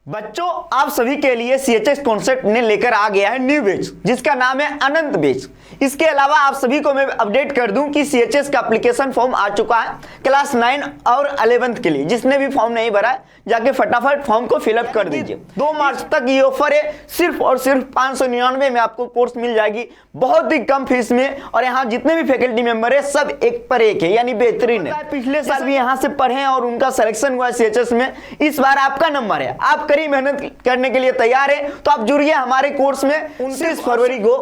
बच्चों, आप सभी के लिए सीएचएस कॉन्सेप्ट ने लेकर आ गया है न्यू बैच, जिसका नाम है अनंत बैच। इसके अलावा आप सभी को मैं अपडेट कर दूं कि सीएचएस का एप्लीकेशन फॉर्म आ चुका है क्लास 9 और 11th के लिए। जिसने भी फॉर्म नहीं भरा है जाके फटाफट फॉर्म को फिलअप कर दीजिए। 2 मार्च तक ये ऑफर है, सिर्फ और सिर्फ 599 में आपको कोर्स मिल जाएगी, बहुत ही कम फीस में। और यहाँ जितने भी फैकल्टी मेंबर है सब एक पर एक है, यानी बेहतरीन है। पिछले साल भी यहाँ से पढ़े और उनका सिलेक्शन हुआ सीएचएस में, इस बार आपका नंबर है। आप कड़ी मेहनत करने के लिए तैयार है तो आप जुड़िए हमारे कोर्स में। 29 फरवरी को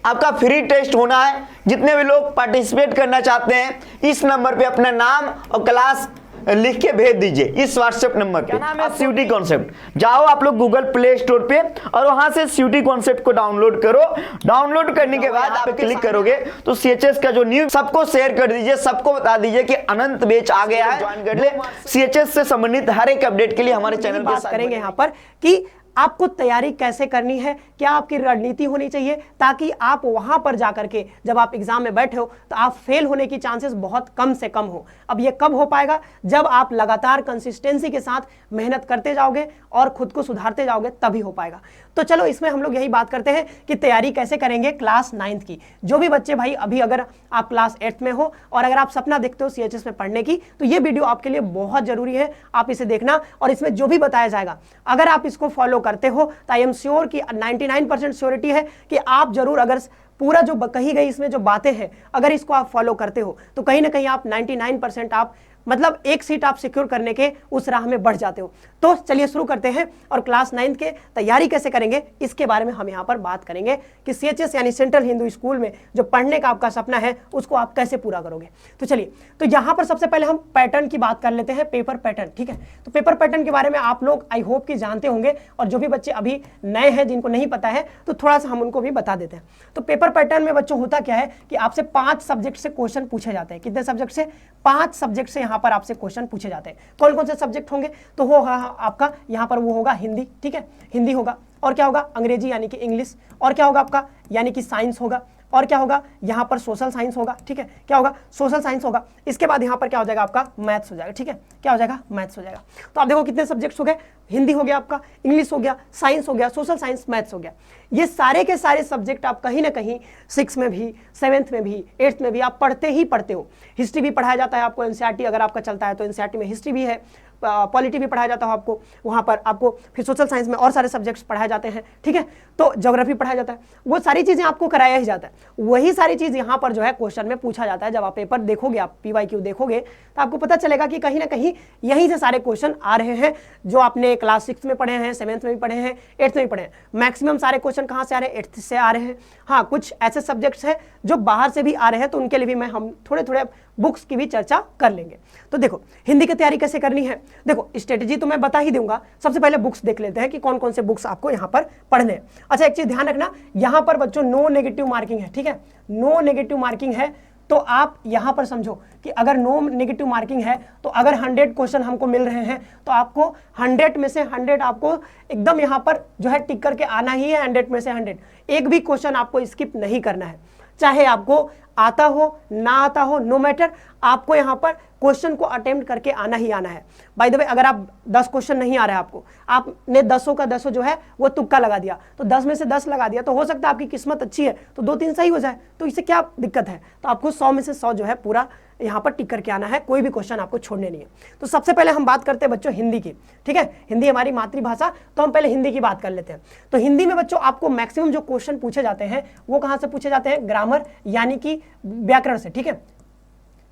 आपका फ्री टेस्ट होना है। जितने भी लोग पार्टिसिपेट करना चाहते हैं इस नंबर पे अपना नाम और क्लास लिख के भेज दीजिए इस व्हाट्सएप नंबर पे। नाम है सीयूटी कॉन्सेप्ट। जाओ आप लोग गूगल प्ले स्टोर पे और वहां से सीयूटी कॉन्सेप्ट को डाउनलोड करो। डाउनलोड करने के बाद आप क्लिक करोगे तो सीएचएस का जो न्यूज़ सबको शेयर कर दीजिए, सबको बता दीजिए कि अनंत बैच आ गया है, ज्वाइन कर ले। सीएचएस से संबंधित हर एक अपडेट के लिए हमारे चैनल पे बात करेंगे यहाँ पर कि आपको तैयारी कैसे करनी है, क्या आपकी रणनीति होनी चाहिए, ताकि आप वहां पर जाकर के जब आप एग्जाम में बैठे हो तो आप फेल होने की चांसेस बहुत कम से कम हो। अब ये कब हो पाएगा? जब आप लगातार कंसिस्टेंसी के साथ मेहनत करते जाओगे और खुद को सुधारते जाओगे, तभी हो पाएगा। तो चलो इसमें हम लोग यही बात करते हैं कि तैयारी कैसे करेंगे क्लास 9th की। जो भी बच्चे भाई अभी अगर आप क्लास 8th में हो और अगर आप सपना देखते हो सीएचएस में पढ़ने की, तो ये वीडियो आपके लिए बहुत जरूरी है। आप इसे देखना और इसमें जो भी बताया जाएगा अगर आप इसको फॉलो करते हो तो आई एम श्योर कि 99% श्योरिटी है कि आप जरूर, अगर पूरा जो कही गई इसमें जो बातें हैं अगर इसको आप फॉलो करते हो तो कहीं ना कहीं आप 99% आप मतलब एक सीट आप सिक्योर करने के उस राह में बढ़ जाते हो। तो चलिए शुरू करते हैं और क्लास 9th के तैयारी कैसे करेंगे इसके बारे में हम यहाँ पर बात करेंगे कि सीएचएस यानी सेंट्रल हिंदू स्कूल में जो पढ़ने का आपका सपना है उसको आप कैसे पूरा करोगे। तो चलिए, तो यहाँ पर सबसे पहले हम पैटर्न की बात कर लेते हैं, पेपर पैटर्न। ठीक है, तो पेपर पैटर्न के बारे में आप लोग आई होप कि जानते होंगे, और जो भी बच्चे अभी नए हैं जिनको नहीं पता है तो थोड़ा सा हम उनको भी बता देते हैं। तो पेपर पैटर्न में बच्चों होता क्या है कि आपसे 5 सब्जेक्ट से क्वेश्चन पूछे जाते हैं। कितने सब्जेक्ट से? 5 सब्जेक्ट से यहाँ पर आपसे क्वेश्चन पूछे जाते हैं। कौन कौन से सब्जेक्ट होंगे? तो वो आपका यहाँ पर वो होगा हिंदी। ठीक है, हिंदी होगा, और क्या होगा? अंग्रेजी यानी कि इंग्लिश, और क्या होगा आपका यानी कि साइंस होगा, और क्या होगा यहाँ पर सोशल साइंस होगा। ठीक है, क्या होगा? सोशल साइंस होगा। इसके बाद यहाँ पर क्या हो जाएगा? आपका मैथ्स हो जाएगा। ठीक है, क्या हो जाएगा? मैथ्स हो जाएगा। तो आप देखो कितने सब्जेक्ट्स हो गए, हिंदी हो गया आपका, इंग्लिश हो गया, साइंस हो गया, सोशल साइंस, मैथ्स हो गया। ये सारे के सारे सब्जेक्ट आप कहीं ना कहीं 6 में भी, 7th में भी, 8th में भी आप पढ़ते ही पढ़ते हो। हिस्ट्री भी पढ़ाया जाता है आपको, एनसीईआरटी अगर आपका चलता है तो एनसीईआरटी में हिस्ट्री भी है, पॉलिटी भी पढ़ाया जाता है आपको वहाँ पर। आपको फिर सोशल साइंस में और सारे सब्जेक्ट्स पढ़ाए जाते हैं। ठीक है, तो ज्योग्राफी पढ़ाया जाता है। वो सारी चीज़ें आपको कराया ही जाता है। वही सारी चीज़ यहाँ पर जो है क्वेश्चन में पूछा जाता है। जब आप पेपर देखोगे, आप PYQ देखोगे तो आपको पता चलेगा कि कहीं ना कहीं यहीं से सारे क्वेश्चन आ रहे हैं जो आपने क्लास 6 में पढ़े हैं, 7th में भी पढ़े हैं, 8th में भी पढ़े हैं। मैक्सिमम सारे क्वेश्चन कहाँ से आ रहे हैं? 8th से आ रहे हैं। हाँ, कुछ ऐसे सब्जेक्ट्स हैं जो बाहर से भी आ रहे हैं, तो उनके लिए भी हम थोड़े थोड़े बुक्स की भी चर्चा कर लेंगे। तो देखो हिंदी की तैयारी कैसे करनी है। देखो स्ट्रेटेजी तो मैं बता ही दूंगा। सबसे पहले बुक्स देख लेते हैं कि कौन कौन से बुक्स आपको यहाँ पर पढ़ने हैं। अच्छा, एक चीज ध्यान रखना, यहाँ पर बच्चों नो नेगेटिव मार्किंग है। ठीक है, नो नेगेटिव मार्किंग है। तो आप यहाँ पर समझो कि अगर नो नेगेटिव मार्किंग है तो अगर 100 क्वेश्चन हमको मिल रहे हैं तो आपको 100 में से 100 आपको एकदम यहाँ पर जो है टिक करके आना ही है। 100 में से 100, एक भी क्वेश्चन आपको स्किप नहीं करना है, चाहे आपको आता हो ना आता हो, नो मैटर, आपको यहाँ पर क्वेश्चन को अटेम्प्ट करके आना ही आना है। बाय द वे, अगर आप 10 क्वेश्चन नहीं आ रहा है आपको, आपने 10 का 10 जो है वो तुक्का लगा दिया, तो 10 में से 10 लगा दिया, तो हो सकता है आपकी किस्मत अच्छी है तो 2-3 सही हो जाए, तो इससे क्या दिक्कत है? तो आपको 100 में से 100 जो है पूरा यहाँ पर टिक करके आना है, कोई भी क्वेश्चन आपको छोड़ने नहीं है। तो सबसे पहले हम बात करते हैं बच्चों हिंदी की। ठीक है, हिंदी हमारी मातृभाषा, तो हम पहले हिंदी की बात कर लेते हैं। तो हिंदी में बच्चों आपको मैक्सिमम जो क्वेश्चन पूछे जाते हैं वो कहाँ से पूछे जाते हैं? ग्रामर यानी कि व्याकरण से। ठीक है,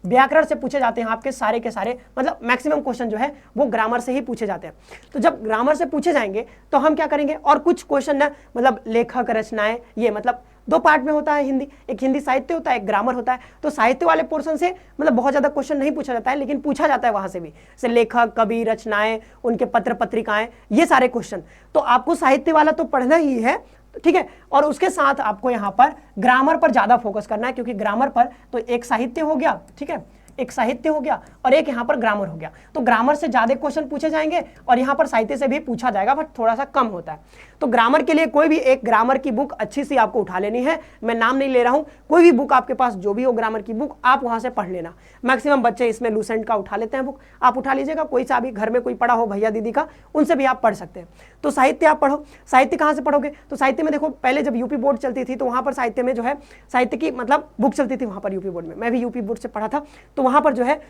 व्याकरण से पूछे जाते हैं आपके सारे के सारे, मतलब मैक्सिमम क्वेश्चन जो है वो ग्रामर से ही पूछे जाते हैं। तो जब ग्रामर से पूछे जाएंगे तो हम क्या करेंगे, और कुछ क्वेश्चन ना मतलब लेखक रचनाएं, ये मतलब 2 पार्ट में होता है हिंदी, एक हिंदी साहित्य होता है, एक ग्रामर होता है। तो साहित्य वाले पोर्शन से मतलब बहुत ज्यादा क्वेश्चन नहीं पूछा जाता है, लेकिन पूछा जाता है वहां से भी, जैसे लेखक, कवि, रचनाएं, उनके पत्र पत्रिकाएं, ये सारे क्वेश्चन। तो आपको साहित्य वाला तो पढ़ना ही है। ठीक है, और उसके साथ आपको यहाँ पर ग्रामर पर ज्यादा फोकस करना है, क्योंकि ग्रामर पर तो एक साहित्य हो गया, ठीक है, एक साहित्य हो गया और एक यहाँ पर ग्रामर हो गया। तो ग्रामर से ज्यादा क्वेश्चन पूछे जाएंगे और यहाँ पर साहित्य से भी पूछा जाएगा, बट थोड़ा सा कम होता है। तो ग्रामर के लिए कोई भी एक ग्रामर की बुक अच्छी सी आपको उठा लेनी है। मैं नाम नहीं ले रहा हूं, कोई भी बुक आपके पास जो भी हो ग्रामर की बुक, आप वहां से पढ़ लेना। मैक्सिमम बच्चे इसमें लूसेंट का उठा लेते हैं बुक, आप उठा लीजिएगा। कोई सा भी घर में कोई पढ़ा हो भैया दीदी का, उनसे भी आप पढ़ सकते हैं। तो साहित्य आप पढ़ो। साहित्य कहां से पढ़ोगे? तो साहित्य में देखो, पहले जब यूपी बोर्ड चलती थी तो वहां पर साहित्य में जो है साहित्य की मतलब बुक चलती थी वहां पर यूपी बोर्ड में। मैं भी यूपी बोर्ड से पढ़ा था, तो वहां पर जो है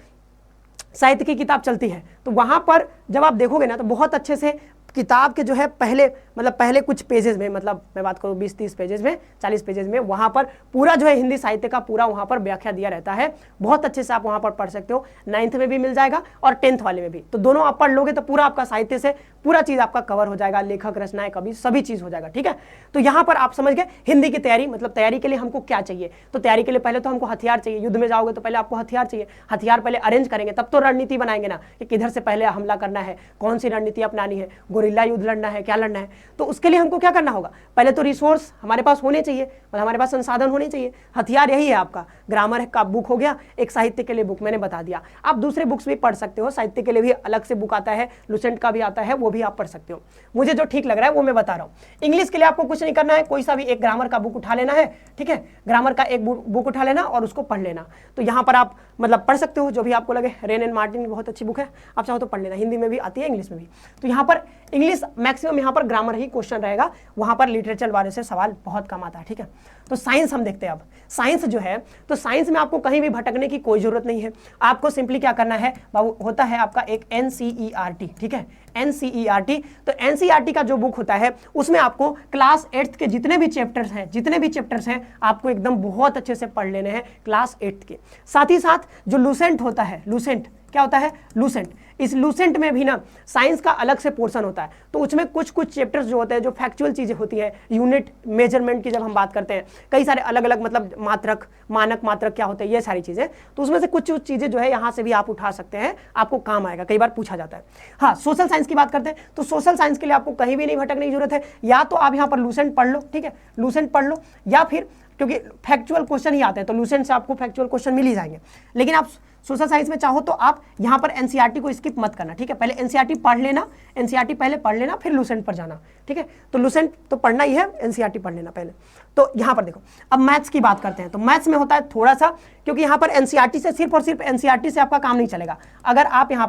साहित्य की किताब चलती है। तो वहां पर जब आप देखोगे ना तो बहुत अच्छे से किताब के जो है पहले कुछ पेजेस में, मतलब मैं बात करूं 20-30 पेजेस में, 40 पेजेस में, वहां पर पूरा जो है हिंदी साहित्य का पूरा वहां पर व्याख्या दिया रहता है। बहुत अच्छे से आप वहां पर पढ़ सकते हो। 9th में भी मिल जाएगा और 10th वाले में भी। तो दोनों आप पढ़ लोगे तो पूरा आपका साहित्य से पूरा चीज आपका कवर हो जाएगा, लेखक, रचनाएं, कवि, सभी चीज हो जाएगा। ठीक है, तो यहां पर आप समझ गए हिंदी की तैयारी, मतलब तैयारी के लिए हमको क्या चाहिए। तो तैयारी के लिए पहले तो हमको हथियार चाहिए। युद्ध में जाओगे तो पहले आपको हथियार चाहिए। हथियार पहले अरेंज करेंगे, तब तो रणनीति बनाएंगे ना कि किधर से पहले हमला करना है, कौन सी रणनीति अपनानी है, गोरिल्ला युद्ध लड़ना है, क्या लड़ना है। तो उसके लिए हमको क्या करना होगा? पहले तो रिसोर्स हमारे पास होने चाहिए, मतलब हमारे पास संसाधन होने चाहिए। हथियार यही है आपका। ग्रामर का बुक हो गया, एक साहित्य के लिए बुक मैंने बता दिया। आप दूसरे बुक्स भी पढ़ सकते हो, साहित्य के लिए भी अलग से बुक आता है, लुसेंट का भी आता है, वो भी आप पढ़ सकते हो। मुझे जो ठीक लग रहा है वो मैं बता रहा हूँ। इंग्लिश के लिए आपको कुछ नहीं करना है, कोई सा भी एक ग्रामर का बुक उठा लेना है। ठीक है, ग्रामर का एक बुक उठा लेना और उसको पढ़ लेना। तो यहाँ पर आप मतलब पढ़ सकते हो जो भी आपको लगे। रेन एंड मार्टिन की बहुत अच्छी बुक है, आप चाहो तो पढ़ लेना। हिंदी में भी आती है, इंग्लिश में भी। तो यहाँ पर इंग्लिश मैक्सिमम यहाँ पर ग्रामर ही क्वेश्चन रहेगा, वहां पर लिटरेचर वाले से सवाल बहुत कम आता है। ठीक है, तो साइंस हम देखते हैं। अब साइंस जो है, तो साइंस में आपको कहीं भी भटकने की कोई जरूरत नहीं है। आपको सिंपली क्या करना है बाबू, होता है आपका एक NCERT। ठीक है, NCERT। तो NCERT का जो बुक होता है उसमें आपको क्लास 8th के जितने भी चैप्टर्स हैं आपको एकदम बहुत अच्छे से पढ़ लेने हैं क्लास 8th के। साथ ही साथ जो लूसेंट होता है, लूसेंट क्या होता है? लूसेंट। इस लूसेंट में भी ना साइंस का अलग से पोर्शन होता है। तो उसमें कुछ चैप्टर्स जो होते हैं, जो फैक्चुअल चीजें होती हैं, यूनिट मेजरमेंट की जब हम बात करते हैं, कई सारे अलग अलग मतलब मात्रक, मानक मात्रक क्या होते हैं, ये सारी चीजें। तो उसमें से कुछ चीजें जो है यहाँ से भी आप उठा सकते हैं, आपको काम आएगा, कई बार पूछा जाता है। हाँ, सोशल साइंस की बात करते हैं। तो सोशल साइंस के लिए आपको कहीं भी नहीं भटकने की जरूरत है। या तो आप यहाँ पर लूसेंट पढ़ लो, ठीक है, लूसेंट पढ़ लो, या फिर क्योंकि फैक्चुअल क्वेश्चन ही आते हैं तो लूसेंट से आपको फैक्चुअल क्वेश्चन मिल ही जाएंगे। लेकिन आप सोशल साइंस में चाहो तो आप यहाँ पर NCERT को स्किप मत करना। ठीक है, पहले NCERT पढ़ लेना, NCERT पहले पढ़ लेना, फिर लूसेंट पर जाना। ठीक है, तो लूसेंट तो पढ़ना ही है, NCERT पढ़ लेना पहले। तो यहाँ पर देखो, अब मैथ्स की बात करते हैं। तो मैथ्स में होता है थोड़ा सा, क्योंकि यहाँ पर NCERT से सिर्फ और सिर्फ NCERT से आपका काम नहीं चलेगा। अगर आप यहाँ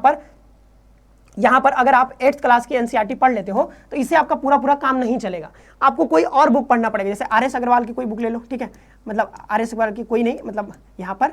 पर अगर आप 8th क्लास की NCERT पढ़ लेते हो तो इससे आपका पूरा काम नहीं चलेगा। आपको कोई और बुक पढ़ना पड़ेगा। जैसे RS अग्रवाल की कोई बुक ले लो। ठीक है, मतलब RS अग्रवाल की कोई नहीं, मतलब यहाँ पर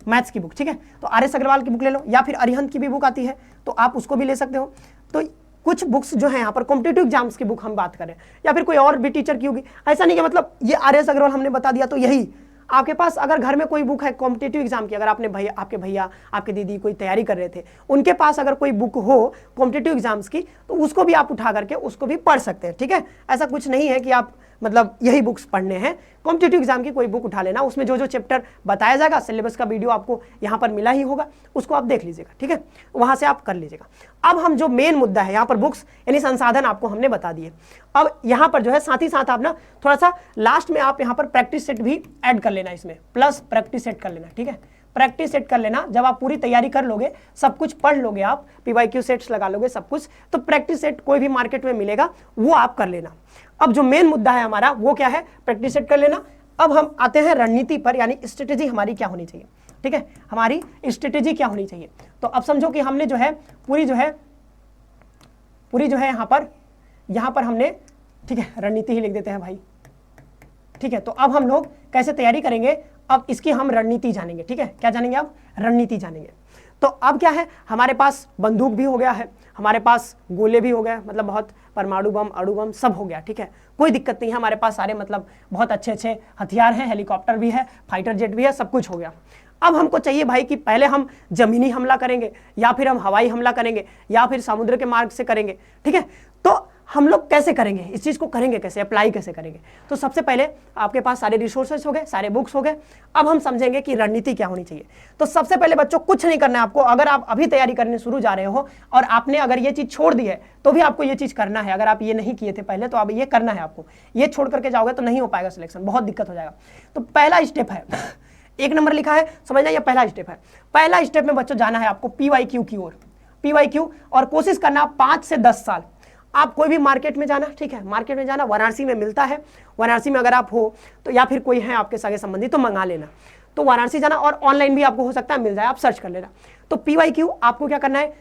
मैथ्स की बुक। ठीक है, तो RS अग्रवाल की बुक ले लो, या फिर अरिहंत की भी बुक आती है तो आप उसको भी ले सकते हो। तो कुछ बुक्स जो है यहाँ पर कॉम्पिटिटिव एग्जाम्स की बुक हम बात करें, या फिर कोई और भी टीचर की होगी। ऐसा नहीं कि मतलब ये RS अग्रवाल हमने बता दिया तो यही। आपके पास अगर घर में कोई बुक है कॉम्पिटिटिव एग्जाम की, अगर आपके भैया आपके दीदी कोई तैयारी कर रहे थे, उनके पास अगर कोई बुक हो कॉम्पिटिटिव एग्जाम्स की, तो उसको भी आप उठा करके उसको भी पढ़ सकते हैं। ठीक है, ऐसा कुछ नहीं है कि आप मतलब यही बुक्स पढ़ने हैं। कॉम्पिटिटिव एग्जाम की कोई बुक उठा लेना, उसमें जो चैप्टर बताया जाएगा, सिलेबस का वीडियो आपको यहाँ पर मिला ही होगा, उसको आप देख लीजिएगा। ठीक है, वहां से आप कर लीजिएगा। अब हम जो मेन मुद्दा है यहाँ पर बुक्स यानी संसाधन आपको हमने बता दिए। अब यहाँ पर जो है साथ ही साथ आप ना थोड़ा सा लास्ट में आप यहाँ पर प्रैक्टिस सेट भी ऐड कर लेना, इसमें प्लस प्रैक्टिस सेट कर लेना। ठीक है, प्रैक्टिस सेट कर लेना। जब आप पूरी तैयारी कर लोगे, सब कुछ पढ़ लोगे, आप PYQ सेट्स लगा लोगे सब कुछ, तो प्रैक्टिस सेट कोई भी मार्केट में मिलेगा वो आप कर लेना। अब जो मेन मुद्दा है हमारा वो क्या है? प्रैक्टिस सेट कर लेना। अब हम आते हैं रणनीति पर, यानी स्ट्रेटेजी हमारी क्या होनी चाहिए। ठीक है, हमारी स्ट्रेटेजी क्या होनी चाहिए। तो अब समझो कि हमने जो है पूरी जो है यहाँ पर हमने, ठीक है, रणनीति ही लिख देते हैं भाई। ठीक है, तो अब हम लोग कैसे तैयारी करेंगे, अब इसकी हम रणनीति जानेंगे। ठीक है, क्या जानेंगे? अब रणनीति जानेंगे। तो अब क्या है, हमारे पास बंदूक भी हो गया है, हमारे पास गोले भी हो गए, मतलब बहुत परमाणु बम, अणु बम सब हो गया। ठीक है, कोई दिक्कत नहीं है, हमारे पास सारे मतलब बहुत अच्छे हथियार हैं, हेलीकॉप्टर भी है, फाइटर जेट भी है, सब कुछ हो गया। अब हमको चाहिए भाई कि पहले हम जमीनी हमला करेंगे, या फिर हम हवाई हमला करेंगे, या फिर समुद्र के मार्ग से करेंगे। ठीक है, तो हम लोग कैसे करेंगे, इस चीज को करेंगे कैसे, अप्लाई कैसे करेंगे। तो सबसे पहले आपके पास सारे रिसोर्सेस हो गए, सारे बुक्स हो गए। अब हम समझेंगे कि रणनीति क्या होनी चाहिए। तो सबसे पहले बच्चों कुछ नहीं करना है आपको। अगर आप अभी तैयारी करने शुरू जा रहे हो और आपने अगर ये चीज छोड़ दी है तो भी आपको ये चीज करना है। अगर आप ये नहीं किए थे पहले तो अब ये करना है आपको। ये छोड़ करके जाओगे तो नहीं हो पाएगा सिलेक्शन, बहुत दिक्कत हो जाएगा। तो पहला स्टेप है 1 नंबर लिखा है, समझना ये पहला स्टेप है। पहला स्टेप में बच्चों जाना है आपको PYQ की ओर, PYQ, और कोशिश करना 5 से 10 साल। आप कोई भी मार्केट में जाना, ठीक है, मार्केट में जाना, वाराणसी में मिलता है, वाराणसी में अगर आप हो तो, या फिर कोई है आपके सगे संबंधी तो मंगा लेना। तो वाराणसी जाना, और ऑनलाइन भी आपको हो सकता है मिल जाए, आप सर्च कर लेना। तो PYQ आपको क्या करना है,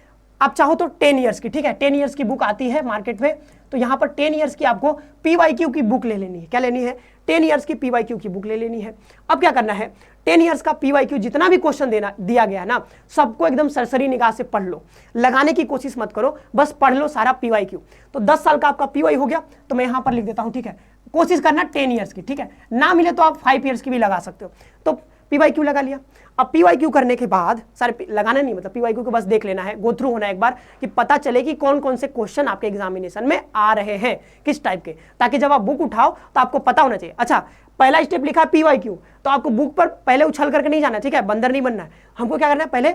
आप चाहो तो 10 ईयर्स की, ठीक है, 10 ईयर्स की बुक आती है मार्केट में, तो यहाँ पर 10 ईयर्स की आपको PYQ की बुक ले लेनी है। क्या लेनी है? 10 ईयर्स की PYQ की बुक ले लेनी है। अब क्या करना है, 10 ईयर्स का PYQ जितना भी क्वेश्चन दिया गया ना, सबको एकदम सरसरी निगाह से पढ़ लो, लगाने की कोशिश मत करो, बस पढ़ लो सारा PYQ। तो 10 साल का आपका PY हो गया, तो मैं यहाँ पर लिख देता हूँ, ठीक है, कोशिश करना 10 ईयर्स की, ठीक है, ना मिले तो आप 5 ईयर्स की भी लगा सकते हो। तो PYQ लगा लिया। अब PYQ करने के बाद, सारे लगाना नहीं, मतलब PYQ को बस देख लेना है, गो थ्रू होना है एक बार, कि पता चले कि कौन कौन से क्वेश्चन आपके एग्जामिनेशन में आ रहे हैं, किस टाइप के, ताकि जब आप बुक उठाओ तो आपको पता होना चाहिए। अच्छा, पहला स्टेप लिखा है PYQ, तो आपको बुक पर पहले उछल करके नहीं जाना, ठीक है, बंदर नहीं बनना है। हमको क्या करना है, पहले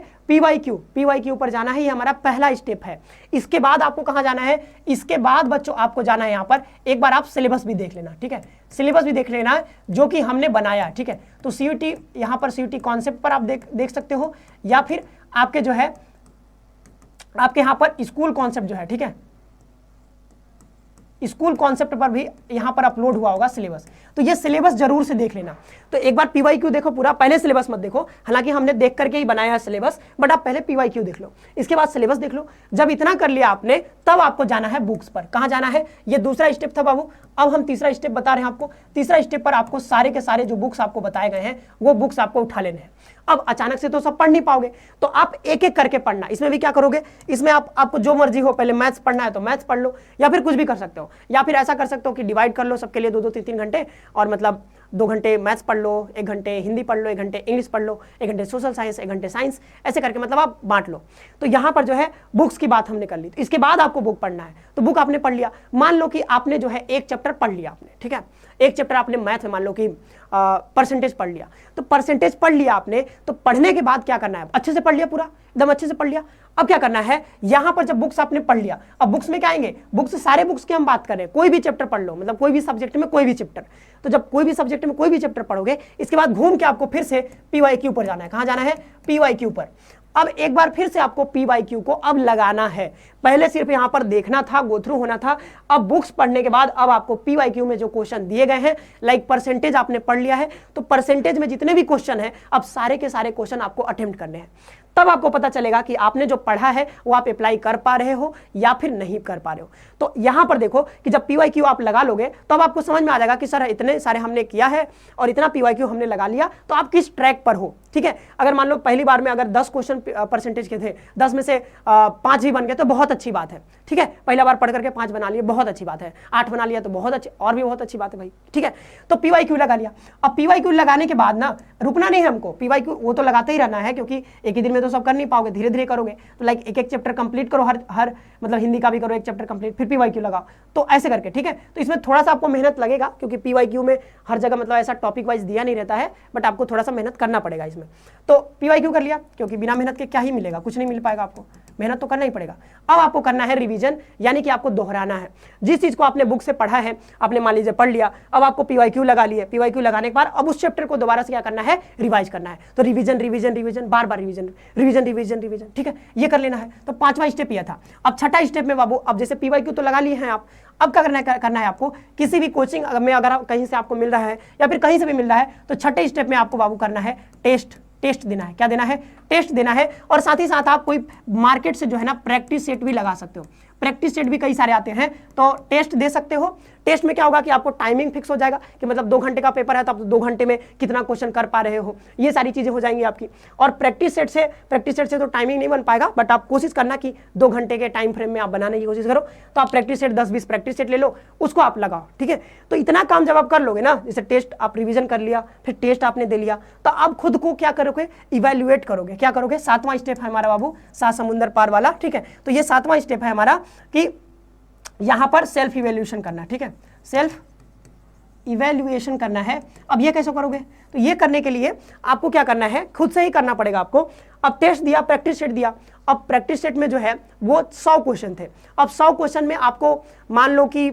PYQ पर जाना है, ये हमारा पहला स्टेप है। इसके बाद आपको कहाँ जाना है, इसके बाद बच्चों आपको जाना है यहाँ पर, एक बार आप सिलेबस भी देख लेना, ठीक है, सिलेबस भी देख लेना है जो कि हमने बनाया, ठीक है। तो CUT, यहाँ पर CUT कॉन्सेप्ट पर आप देख सकते हो, या फिर आपके जो है, आपके यहाँ पर स्कूल कॉन्सेप्ट जो है, ठीक है, स्कूल कॉन्सेप्ट पर भी यहां पर अपलोड हुआ होगा सिलेबस, तो ये सिलेबस जरूर से देख लेना। तो एक बार PYQ देखो पूरा, पहले सिलेबस मत देखो, हालांकि हमने देख करके ही बनाया है सिलेबस, बट आप पहले PYQ देख लो, इसके बाद सिलेबस देख लो। जब इतना कर लिया आपने, तब आपको जाना है बुक्स पर। कहां जाना है, ये दूसरा स्टेप था बाबू, अब हम तीसरा स्टेप बता रहे हैं आपको। तीसरा स्टेप पर आपको सारे के सारे जो बुक्स आपको बताए गए हैं, वो बुक्स आपको उठा लेने हैं। अब अचानक से तो सब पढ़ नहीं पाओगे, तो आप एक एक करके पढ़ना। इसमें भी क्या करोगे, इसमें आपको जो मर्जी हो, पहले मैथ्स पढ़ना है तो मैथ्स पढ़ लो, या फिर कुछ भी कर सकते हो, या फिर ऐसा कर सकते हो कि डिवाइड कर लो सबके लिए 2-2, 3-3 घंटे, और मतलब 2 घंटे मैथ्स पढ़ लो, 1 घंटे हिंदी पढ़ लो, 1 घंटे इंग्लिश पढ़ लो, 1 घंटे सोशल साइंस, 1 घंटे साइंस, ऐसे करके मतलब आप बांट लो। तो यहाँ पर जो है बुक्स की बात हमने कर ली। इसके बाद आपको बुक पढ़ना है, तो बुक आपने पढ़ लिया। मान लो कि आपने जो है 1 चैप्टर पढ़ लिया आपने, ठीक है, 1 चैप्टर आपने मैथ में मान लो कि परसेंटेज पढ़ लिया, तो परसेंटेज पढ़ लिया आपने, तो पढ़ने के बाद क्या करना है, अच्छे से पढ़ लिया, पूरा एकदम अच्छे से पढ़ लिया। अब क्या करना है, यहां पर जब बुक्स आपने पढ़ लिया, अब बुक्स में क्या आएंगे, बुक्स सारे बुक्स की हम बात करें, कोई भी चैप्टर पढ़ लो, मतलब कोई भी सब्जेक्ट में कोई भी चैप्टर। तो जब कोई भी सब्जेक्ट में कोई भी चैप्टर पढ़ोगे, इसके बाद घूम के आपको फिर से PYQ पर जाना है। कहां जाना है, PYQ पर। अब एक बार फिर से आपको PYQ को अब लगाना है। पहले सिर्फ यहां पर देखना था, गो थ्रू होना था। अब बुक्स पढ़ने के बाद अब आपको PYQ में जो क्वेश्चन दिए गए हैं, लाइक परसेंटेज आपने पढ़ लिया है, तो परसेंटेज में जितने भी क्वेश्चन हैं, अब सारे के सारे क्वेश्चन आपको अटेम्प्ट करने हैं। तब आपको पता चलेगा कि आपने जो पढ़ा है वो आप अप्लाई कर पा रहे हो या फिर नहीं कर पा रहे हो। तो यहां पर देखो कि जब PYQ आप लगा लोगे, तब आपको समझ में आ जाएगा कि सर इतने सारे हमने किया है और इतना PYQ हमने लगा लिया, तो आप किस ट्रैक पर हो, ठीक है। अगर मान लो पहली बार में अगर 10 क्वेश्चन परसेंटेज के थे, 10 में से 5 ही बन गए तो बहुत अच्छी बात है, ठीक है। पहला बार पढ़ करके 5 बना लिए, बहुत अच्छी बात है। 8 बना लिया तो बहुत अच्छी, और भी बहुत अच्छी बात है भाई, ठीक है। तो PYQ लगा लिया। अब PYQ लगाने के बाद ना रुकना नहीं है हमको, PYQ वो तो लगाते ही रहना है, क्योंकि एक ही दिन में तो सब कर नहीं पाओगे, धीरे धीरे करोगे। तो लाइक एक चैप्टर कंप्लीट करो, हर मतलब हिंदी का भी करो 1 चैप्टर कंप्लीट, फिर PYQ लगाओ, तो ऐसे करके, ठीक है। तो इसमें थोड़ा सा आपको मेहनत लगेगा, क्योंकि PYQ में हर जगह मतलब ऐसा टॉपिक वाइज दिया नहीं रहता है, बट आपको थोड़ा सा मेहनत करना पड़ेगा इसमें। तो PYQ कर लिया, क्योंकि बिना मेहनत के क्या ही मिलेगा, कुछ नहीं मिल पाएगा आपको, मेहनत तो करना ही पड़ेगा। अब आपको करना है रिवीजन, यानी कि आपको दोहराना है। जिस चीज को आपने बुक से पढ़ा है, आपने मान लीजिए पढ़ लिया, अब आपको PYQ लगा लिए। PYQ लगाने के बाद अब उस चैप्टर को दोबारा से क्या करना है, रिवाइज करना है। तो रिवीजन रिवीजन रिवीजन, बार बार रिवीजन रिवीजन रिवीजन रिवीजन, ठीक है, ये कर लेना है। तो 5वां स्टेप यह था। अब 6ठा स्टेप में बाबू, अब जैसे PYQ तो लगा लिए हैं आप, अब क्या करना है आपको, किसी भी कोचिंग में अगर कहीं से आपको मिल रहा है या फिर कहीं से भी मिल रहा है, तो 6ठे स्टेप में आपको बाबू करना है टेस्ट देना है। क्या देना है, टेस्ट देना है। और साथ ही साथ आप कोई मार्केट से जो है ना प्रैक्टिस सेट भी लगा सकते हो। प्रैक्टिस सेट भी कई सारे आते हैं, तो टेस्ट दे सकते हो। टेस्ट में क्या होगा कि आपको टाइमिंग फिक्स हो जाएगा कि मतलब 2 घंटे का पेपर है, तो आप 2 घंटे में कितना क्वेश्चन कर पा रहे हो, ये सारी चीजें हो जाएंगी आपकी। और प्रैक्टिस सेट से तो टाइमिंग नहीं बन पाएगा, बट आप कोशिश करना कि 2 घंटे के टाइम फ्रेम में आप बनाने की कोशिश करो। तो आप प्रैक्टिस सेट 10-20 प्रैक्टिस सेट ले लो, उसको आप लगाओ, ठीक है। तो इतना काम जब आप कर लोगे ना, जैसे टेस्ट आप रिविजन कर लिया, फिर टेस्ट आपने दे लिया, तो आप खुद को क्या करोगे, इवेल्युएट करोगे। क्या करोगे, 7वां स्टेप है हमारा बाबू, 7 समुंदर पार वाला, ठीक है। तो ये 7वां स्टेप है हमारा कि यहां पर सेल्फ इवेल्यूएशन करना, ठीक है, सेल्फ इवेल्युएशन करना है। अब ये कैसे करोगे, तो ये करने के लिए आपको क्या करना है, खुद से ही करना पड़ेगा आपको। अब टेस्ट दिया, प्रैक्टिस सेट दिया। अब प्रैक्टिस सेट में जो है वो 100 क्वेश्चन थे। अब 100 क्वेश्चन में आपको मान लो कि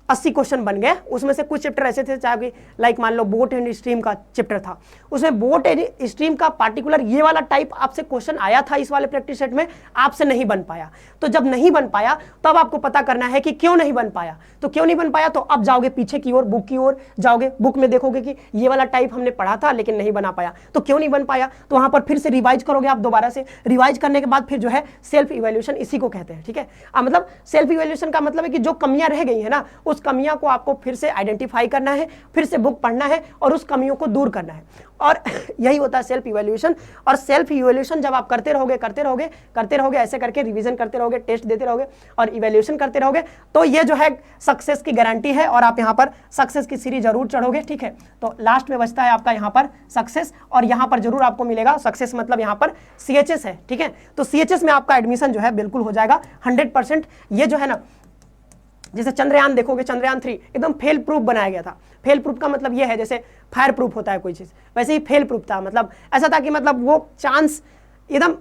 80 क्वेश्चन बन गए। उसमें से कुछ चैप्टर ऐसे थे, चाहे लाइक मान लो बोट एंड स्ट्रीम का चैप्टर था, उसमें बोट एंड स्ट्रीम का पार्टिकुलर ये वाला टाइप आपसे क्वेश्चन आया था इस वाले प्रैक्टिस सेट में, आपसे नहीं बन पाया। तो जब नहीं बन पाया तब आपको पता करना है कि क्यों नहीं बन पाया। तो क्यों नहीं बन पाया, तो अब जाओगे पीछे की ओर, बुक की ओर जाओगे, बुक में देखोगे कि ये वाला टाइप हमने पढ़ा था लेकिन नहीं बना पाया। तो क्यों नहीं बन पाया, तो वहां पर फिर से रिवाइज करोगे आप दोबारा से। रिवाइज करने के बाद फिर जो है सेल्फ इवैल्यूएशन, इसी को कहते हैं, ठीक है। मतलब सेल्फ इवैल्यूएशन का मतलब है कि जो कमियां रह गई है ना, उस कमियां को आपको फिर से आइडेंटिफाई करना है, फिर से बुक पढ़ना है और उस कमियों को दूर करना है। और यही होता है सेल्फ इवैल्यूएशन। और सेल्फ इवैल्यूएशन जब आप करते रहोगे ऐसे करके रिवीजन करते रहोगे, टेस्ट देते रहोगे और इवैल्यूएशन करते रहोगे, तो ये जो है सक्सेस की गारंटी है और आप यहाँ पर सक्सेस की सीढ़ी जरूर चढ़ोगे, ठीक है। तो लास्ट में बचता है आपका यहाँ पर सक्सेस, और यहाँ पर जरूर आपको मिलेगा सक्सेस, मतलब यहाँ पर CHS है, ठीक है। तो CHS में आपका एडमिशन जो है बिल्कुल हो जाएगा 100%। ये जो है ना, जैसे चंद्रयान देखोगे, चंद्रयान 3 एकदम फेल प्रूफ बनाया गया था। फेल प्रूफ का मतलब ये है जैसे फायर प्रूफ होता है कोई चीज, वैसे ही फेल प्रूफ था। मतलब ऐसा था कि मतलब वो चांस एकदम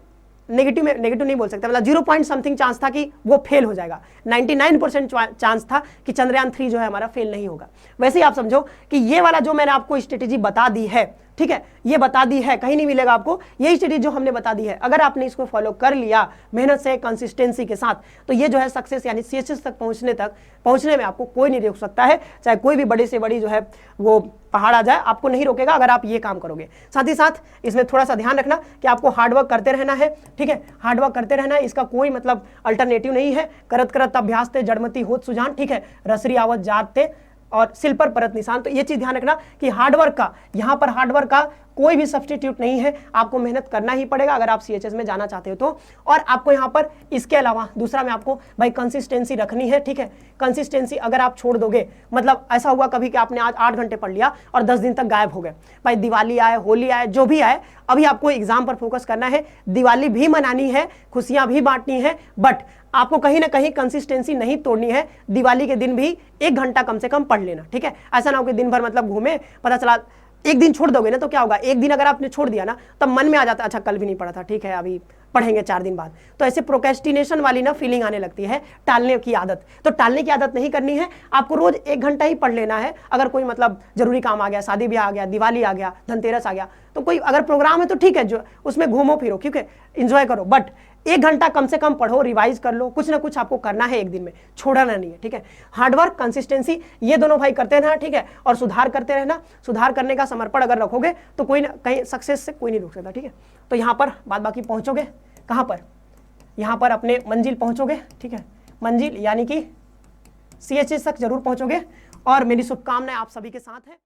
नेगेटिव नहीं बोल सकते, मतलब 0 पॉइंट समथिंग चांस था कि वो फेल हो जाएगा। 99% चांस था कि चंद्रयान 3 जो है हमारा फेल नहीं होगा। वैसे ही आप समझो कि ये वाला जो मैंने आपको स्ट्रेटेजी बता दी है, ठीक है, ये बता दी है, कहीं नहीं मिलेगा आपको, यही स्ट्रेटेजी जो हमने बता दी है, अगर आपने इसको फॉलो कर लिया मेहनत से, कंसिस्टेंसी के साथ, तो ये जो है सक्सेस यानी CHS तक पहुंचने में आपको कोई नहीं रोक सकता है। चाहे कोई भी बड़ी से बड़ी जो है वो पहाड़ आ जाए, आपको नहीं रोकेगा अगर आप ये काम करोगे। साथ ही साथ इसमें थोड़ा सा ध्यान रखना कि आपको हार्डवर्क करते रहना है, ठीक है, हार्डवर्क करते रहना है, इसका कोई मतलब अल्टरनेटिव नहीं है। करत करत अभ्यास ते जड़मती होत सुजान, ठीक है, रसरी आवत जाते और सिल पर परत निशान। तो ये चीज ध्यान रखना कि हार्डवर्क का, यहाँ पर हार्डवर्क का कोई भी सब्स्टिट्यूट नहीं है, आपको मेहनत करना ही पड़ेगा अगर आप CHS में जाना चाहते हो तो। और आपको यहाँ पर इसके अलावा दूसरा में आपको भाई कंसिस्टेंसी रखनी है, ठीक है। कंसिस्टेंसी अगर आप छोड़ दोगे, मतलब ऐसा हुआ कभी कि आपने आज 8 घंटे पढ़ लिया और 10 दिन तक गायब हो गए, भाई दिवाली आए, होली आए, जो भी आए, अभी आपको एग्जाम पर फोकस करना है। दिवाली भी मनानी है, खुशियां भी बांटनी है, बट आपको कहीं ना कहीं कंसिस्टेंसी नहीं तोड़नी है। दिवाली के दिन भी 1 घंटा कम से कम पढ़ लेना, ठीक है। ऐसा ना हो कि दिन भर मतलब घूमे, पता चला एक दिन छोड़ दोगे ना तो क्या होगा, एक दिन अगर आपने छोड़ दिया ना तब मन में आ जाता अच्छा कल भी नहीं पढ़ा था, ठीक है अभी पढ़ेंगे 4 दिन बाद। तो ऐसे प्रोक्रेस्टिनेशन वाली ना फीलिंग आने लगती है, टालने की आदत। तो टालने की आदत नहीं करनी है, आपको रोज 1 घंटा ही पढ़ लेना है। अगर कोई मतलब जरूरी काम आ गया, शादी ब्याह आ गया, दिवाली आ गया, धनतेरस आ गया, तो कोई अगर प्रोग्राम है तो ठीक है, जो उसमें घूमो फिरो, क्योंकि एंजॉय करो, बट 1 घंटा कम से कम पढ़ो, रिवाइज कर लो, कुछ ना कुछ आपको करना है एक दिन में, छोड़ना नहीं है, ठीक है। हार्डवर्क, कंसिस्टेंसी, ये दोनों भाई करते रहना, ठीक है, और सुधार करते रहना। सुधार करने का समर्पण अगर रखोगे तो कोई ना कहीं सक्सेस से कोई नहीं रोक सकता, ठीक है। तो यहाँ पर बाद बाकी पहुंचोगे कहाँ पर, यहाँ पर अपने मंजिल पहुंचोगे, ठीक है, मंजिल यानी कि CHS तक जरूर पहुंचोगे। और मेरी शुभकामनाएं आप सभी के साथ है।